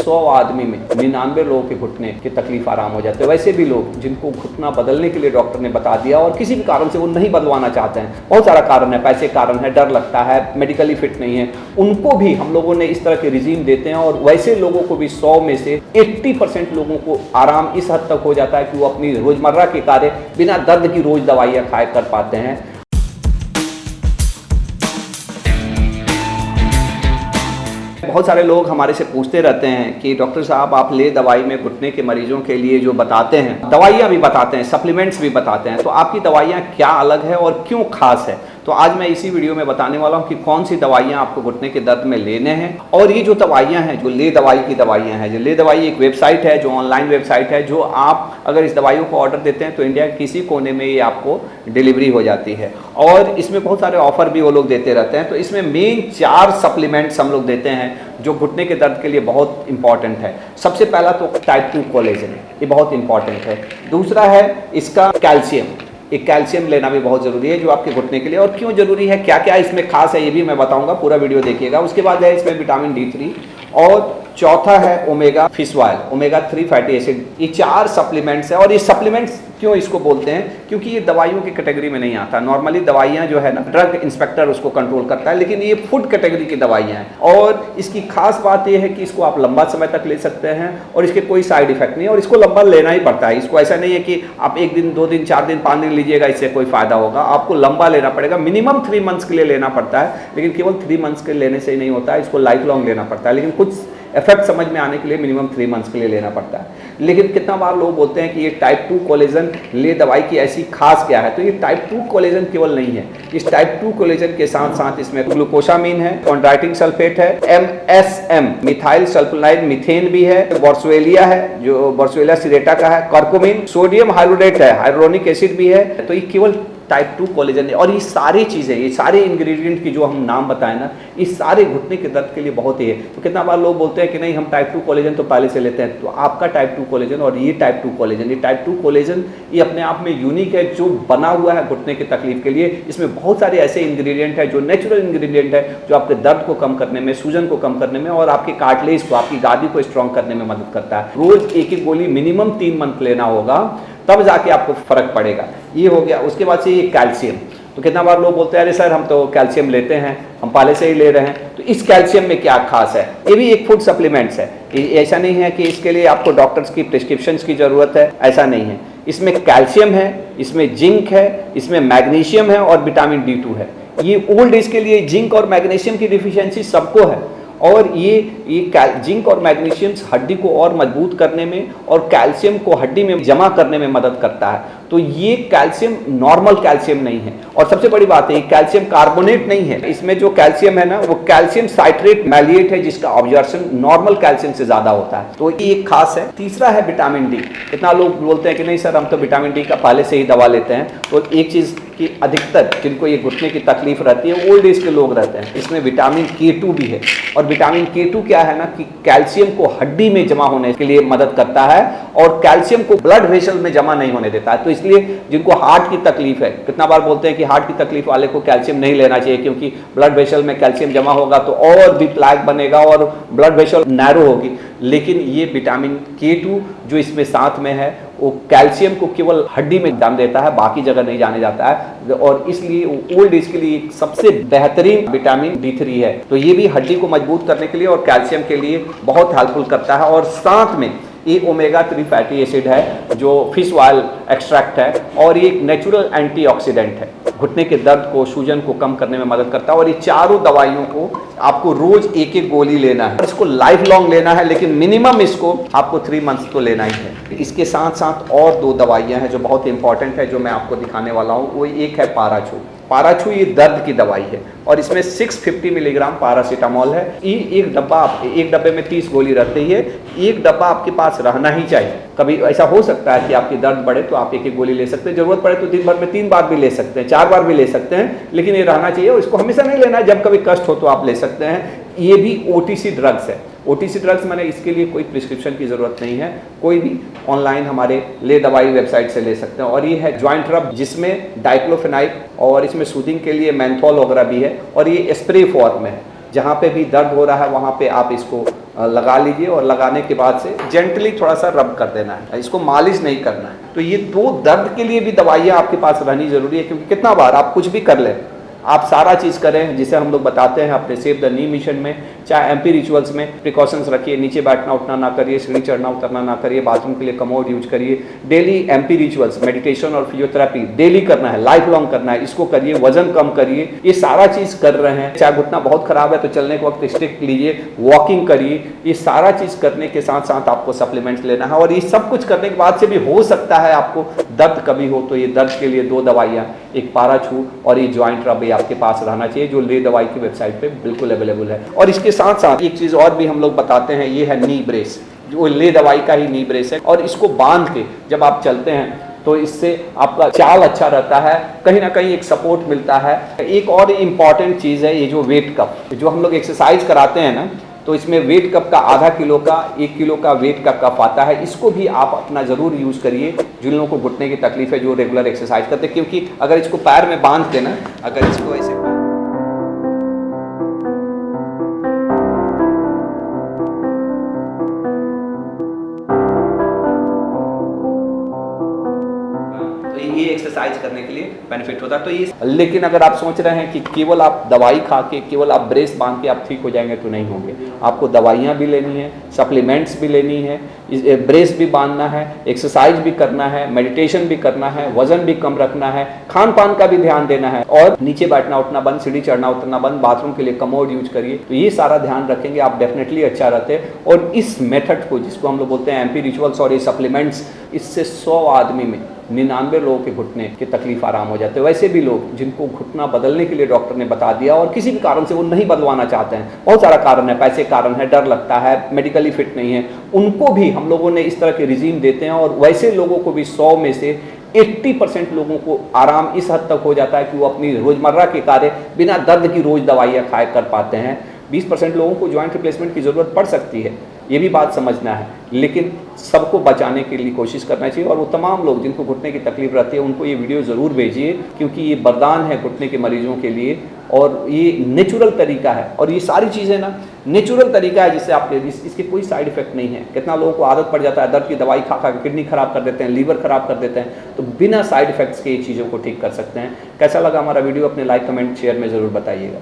100 आदमी में 99 लोगों के घुटने की तकलीफ आराम हो जाते हैं। वैसे भी लोग जिनको घुटना बदलने के लिए डॉक्टर ने बता दिया और किसी भी कारण से वो नहीं बदलवाना चाहते हैं, बहुत सारा कारण है, पैसे कारण है, डर लगता है, मेडिकली फिट नहीं है, उनको भी हम लोगों ने इस तरह के रिजीम देते हैं और वैसे लोगों को भी 100 में से 80% लोगों को आराम इस हद तक हो जाता है कि वो अपनी रोजमर्रा के कार्य बिना दर्द की रोज दवाइयाँ खाए कर पाते हैं। बहुत सारे लोग हमारे से पूछते रहते हैं कि डॉक्टर साहब आप ले दवाई में घुटने के मरीजों के लिए जो बताते हैं, दवाइयाँ भी बताते हैं, सप्लीमेंट्स भी बताते हैं, तो आपकी दवाइयाँ क्या अलग है और क्यों खास है। तो आज मैं इसी वीडियो में बताने वाला हूँ कि कौन सी दवाइयाँ आपको घुटने के दर्द में लेने हैं। और ये जो दवाइयाँ हैं, जो ले दवाई की दवाइयाँ हैं, जो ले दवाई एक वेबसाइट है, जो ऑनलाइन वेबसाइट है, जो आप अगर इस दवाइयों को ऑर्डर देते हैं तो इंडिया के किसी कोने में ये आपको डिलीवरी हो जाती है। और इसमें बहुत सारे ऑफर भी वो लोग देते रहते हैं। तो इसमें मेन 4 सप्लीमेंट्स हम लोग देते हैं जो घुटने के दर्द के लिए बहुत इंपॉर्टेंट है। सबसे पहला तो टाइप 2 कोलेजन है, ये बहुत इंपॉर्टेंट है। दूसरा है इसका कैल्शियम, एक कैल्शियम लेना भी बहुत ज़रूरी है जो आपके घुटने के लिए। और क्यों ज़रूरी है, क्या क्या इसमें खास है, ये भी मैं बताऊंगा, पूरा वीडियो देखिएगा। उसके बाद है इसमें विटामिन D3 और चौथा है omega fish oil, omega 3 fatty acid. ये 4 सप्लीमेंट्स है। और ये सप्लीमेंट्स क्यों इसको बोलते हैं, क्योंकि ये दवाइयों की कैटेगरी में नहीं आता। नॉर्मली दवाइयाँ जो है ना, ड्रग इंस्पेक्टर उसको कंट्रोल करता है, लेकिन ये फूड कैटेगरी की दवाइयाँ हैं। और इसकी खास बात ये है कि इसको आप लंबा समय तक ले सकते हैं और इसके कोई साइड इफेक्ट नहीं है और इसको लंबा लेना ही पड़ता है। इसको ऐसा नहीं है कि आप 1 दिन 2 दिन 4 दिन 5 दिन लीजिएगा इससे कोई फायदा होगा, आपको लंबा लेना पड़ेगा। मिनिमम 3 मंथ्स के लिए लेना पड़ता है, लेकिन केवल 3 मंथ्स के लेने से ही नहीं होता है, इसको लाइफ लॉन्ग लेना पड़ता है। लेकिन कुछ इफेक्ट समझ में आने के लिए मिनिमम 3 मंथ्स के लिए लेना पड़ता है। लेकिन कितना बार लोग बोलते हैं कि ये टाइप 2 कोलेजन ले दवाई की ऐसी खास क्या है, तो ये टाइप 2 कोलेजन केवल नहीं है। इस टाइप 2 कोलेजन के साथ साथ इसमें ग्लूकोसामीन है, कॉन्ड्राइटिन सल्फेट है, MSM मिथाइल सल्फोनाइड मीथेन भी है, बॉर्सवेलिया है जो बॉर्सवेलिया सिरेटा का है, कर्कुमिन, सोडियम हाइड्रोडेट है, हाइड्रोनिक एसिड भी है। तो ये केवल टाइप 2 कोलेजन है। और ये सारी चीज़ें, ये सारे इंग्रेडिएंट की जो हम नाम बताएं ना, ये सारे घुटने के दर्द के लिए बहुत ही है। तो कितना बार लोग बोलते हैं कि नहीं हम टाइप 2 कोलेजन तो पहले से लेते हैं। तो आपका टाइप 2 कोलेजन और ये टाइप 2 कोलेजन, ये टाइप 2 कोलेजन ये अपने आप में यूनिक है, जो बना हुआ है घुटने की तकलीफ के लिए। इसमें बहुत सारे ऐसे इंग्रेडिएंट है जो नेचुरल इंग्रेडिएंट है, जो आपके दर्द को कम करने में, सूजन को कम करने में और आपके कार्टिलेज को, आपकी गादी को स्ट्रॉन्ग करने में मदद करता है। रोज एक गोली मिनिमम 3 मंथ लेना होगा, तब जाके आपको फर्क पड़ेगा। ये हो गया। उसके बाद से ये कैल्शियम। तो कितना बार लोग बोलते हैं अरे सर हम तो कैल्शियम लेते हैं, हम पहले से ही ले रहे हैं। तो इस कैल्शियम में क्या खास है, ये भी एक फूड सप्लीमेंट्स है। ऐसा नहीं है कि इसके लिए आपको डॉक्टर्स की प्रिस्क्रिप्शंस की ज़रूरत है, ऐसा नहीं है। इसमें कैल्शियम है, इसमें जिंक है, इसमें मैग्नीशियम है और विटामिन D2 है। ये ओल्ड एज के लिए जिंक और मैग्नीशियम की डिफिशियंसी सबको है। और ये जिंक और मैग्नीशियम हड्डी को और मजबूत करने में और कैल्शियम को हड्डी में जमा करने में मदद करता है। तो ये कैल्शियम नॉर्मल कैल्शियम नहीं है। और सबसे बड़ी बात है, ये कैल्शियम कार्बोनेट नहीं है। इसमें जो कैल्शियम है ना, वो कैल्शियम साइट्रेट मैलिएट है, जिसका ऑब्जॉर्प्शन नॉर्मल कैल्शियम से ज्यादा होता है। तो ये एक खास है। तीसरा है विटामिन D। कितना लोग बोलते हैं कि नहीं सर हम तो विटामिन D का पहले से ही दवा लेते हैं। तो एक चीज कि अधिकतर जिनको ये घुटने की तकलीफ रहती है, ओल्ड एज के लोग रहते हैं, इसमें विटामिन K2 भी है। और विटामिन K2 क्या है ना, कि कैल्शियम को हड्डी में जमा होने के लिए मदद करता है और कैल्शियम को ब्लड वेसल में जमा नहीं होने देता है। तो इसलिए जिनको हार्ट की तकलीफ है, कितना बार बोलते हैं कि हार्ट की तकलीफ वाले को कैल्शियम नहीं लेना चाहिए, क्योंकि ब्लड वेसल में कैल्शियम जमा होगा तो और भी प्लैक बनेगा और ब्लड वेसल नैरो होगी। लेकिन ये विटामिन K2 जो इसमें साथ में है, वो कैल्शियम को केवल हड्डी में दान देता है, बाकी जगह नहीं जाने जाता है। और इसलिए ओल्ड एज के लिए सबसे बेहतरीन विटामिन D3 है। तो ये भी हड्डी को मजबूत करने के लिए और कैल्शियम के लिए बहुत हेल्पफुल करता है। और साथ में ये ओमेगा 3 फैटी एसिड है जो फिश ऑयल एक्सट्रैक्ट है और ये एक नेचुरल एंटीऑक्सीडेंट है, घुटने के दर्द को, सूजन को कम करने में मदद करता है। और ये चारों दवाइयों को आपको रोज एक एक गोली लेना है, इसको लाइफ लॉन्ग लेना है, लेकिन मिनिमम इसको आपको 3 मंथ्स तो लेना ही है। इसके साथ साथ और 2 दवाइयाँ हैं जो बहुत इंपॉर्टेंट है, जो मैं आपको दिखाने वाला हूँ। वो एक है पाराचू। पाराचू ये दर्द की दवाई है और इसमें 650 मिलीग्राम पैरासीटामोल है। एक डब्बे में 30 गोली रहती है। एक डब्बा आपके पास रहना ही चाहिए। कभी ऐसा हो सकता है कि आपकी दर्द बढ़े तो आप एक गोली ले सकते हैं, जरूरत पड़े तो दिन भर में 3 बार भी ले सकते हैं, 4 बार भी ले सकते हैं, लेकिन ये रहना चाहिए। और इसको हमेशा नहीं लेना है, जब कभी कष्ट हो तो आप ले सकते हैं। ये भी OTC ड्रग्स है। OTC ड्रग्स मैंने इसके लिए कोई प्रिस्क्रिप्शन की ज़रूरत नहीं है, कोई भी ऑनलाइन हमारे ले दवाई वेबसाइट से ले सकते हैं। और ये है जॉइंट रब, जिसमें डाइक्लोफेनाक और इसमें सूदिंग के लिए मेंथोल वगैरह भी है। और ये स्प्रे फॉर्म में है, जहाँ पे भी दर्द हो रहा है वहाँ पे आप इसको लगा लीजिए और लगाने के बाद से जेंटली थोड़ा सा रब कर देना है, इसको मालिश नहीं करना है। तो ये 2 दर्द के लिए भी दवाइयाँ आपके पास रहनी जरूरी है, क्योंकि कितना बार आप कुछ भी कर लें, आप सारा चीज़ करें जिसे हम लोग बताते हैं अपने सेव द नी मिशन में, चाहे एमपी रिचुअल्स में प्रिकॉशंस रखिए, नीचे बैठना उठना ना करिए, सीढ़ी चढ़ना उतरना ना करिए, बाथरूम के लिए कमोड यूज करिए, डेली एमपी रिचुअल्स मेडिटेशन और फिजियोथेरेपी डेली करना है, लाइफ लॉन्ग करना है, इसको करिए, वजन कम करिए, ये सारा चीज़ कर रहे हैं। चाहे घुटना बहुत खराब है तो चलने के वक्त स्टिक लीजिए, वॉकिंग करिए, ये सारा चीज़ करने के साथ साथ आपको सप्लीमेंट्स लेना है। और ये सब कुछ करने के बाद से भी हो सकता है आपको दर्द कभी हो, तो ये दर्द के लिए 2 दवाइयाँ, एक पाराचू और ये ज्वाइंट रब आपके पास रहना चाहिए, जो ले दवाई की वेबसाइट पे बिल्कुल अवेलेबल है। और इसके साथ साथ एक चीज़ और भी हम लोग बताते हैं, ये है नी ब्रेस, जो ले दवाई का ही नी ब्रेस है। और इसको बांध के जब आप चलते हैं तो इससे आपका चाल अच्छा रहता है, कहीं ना कहीं एक सपोर्ट मिलता है। एक और इम्पॉर्टेंट चीज़ है ये जो वेट कप, जो हम लोग एक्सरसाइज कराते हैं ना, तो इसमें वेट कप का आधा किलो का 1 किलो का वेट का कप आता है, इसको भी आप अपना ज़रूर यूज़ करिए जिन लोगों को घुटने की तकलीफ है, जो रेगुलर एक्सरसाइज करते हैं। क्योंकि अगर इसको पैर में बांध के ना, अगर इसको ऐसे ये एक्सरसाइज करने के लिए बेनिफिट होता है। तो ये, लेकिन अगर आप सोच रहे हैं कि केवल आप दवाई खा के, केवल आप ब्रेस बांध के आप ठीक हो जाएंगे, तो नहीं होंगे। आपको दवाइयाँ भी लेनी है, सप्लीमेंट्स भी लेनी है, ब्रेस भी बांधना है, एक्सरसाइज भी करना है, मेडिटेशन भी करना है, वजन भी कम रखना है, खान पान का भी ध्यान देना है, और नीचे बैठना उठना बंद, सीढ़ी चढ़ना उतरना बंद, बाथरूम के लिए कमोड यूज करिए। तो ये सारा ध्यान रखेंगे आप, डेफिनेटली अच्छा रहते हैं। और इस मेथड को, जिसको हम लोग बोलते हैं एमपी रिचुअल्स और ये सप्लीमेंट्स, इससे 100 आदमी में 99 लोगों के घुटने की तकलीफ आराम हो जाते हैं। वैसे भी लोग जिनको घुटना बदलने के लिए डॉक्टर ने बता दिया और किसी भी कारण से वो नहीं बदलवाना चाहते हैं, बहुत सारा कारण है, पैसे कारण है, डर लगता है, मेडिकली फिट नहीं है, उनको भी हम लोगों ने इस तरह के रिजीम देते हैं। और वैसे लोगों को भी 100 में से 80% लोगों को आराम इस हद तक हो जाता है कि वो अपनी रोजमर्रा के कार्य बिना दर्द की रोज दवाइयाँ खाए कर पाते हैं। 20% लोगों को ज्वाइंट रिप्लेसमेंट की ज़रूरत पड़ सकती है, ये भी बात समझना है, लेकिन सबको बचाने के लिए कोशिश करना चाहिए। और वो तमाम लोग जिनको घुटने की तकलीफ रहती है, उनको ये वीडियो ज़रूर भेजिए, क्योंकि ये वरदान है घुटने के मरीजों के लिए। और ये नेचुरल तरीका है, और ये सारी चीज़ें ना नेचुरल तरीका है, जिससे आप इसके कोई साइड इफेक्ट नहीं है। कितना लोगों को आदत पड़ जाता है दर्द की दवाई खा खा के, किडनी खराब कर देते हैं, लीवर खराब कर देते हैं, तो बिना साइड इफेक्ट्स के ये चीज़ों को ठीक कर सकते हैं। कैसा लगा हमारा वीडियो, अपने लाइक कमेंट शेयर में ज़रूर बताइएगा।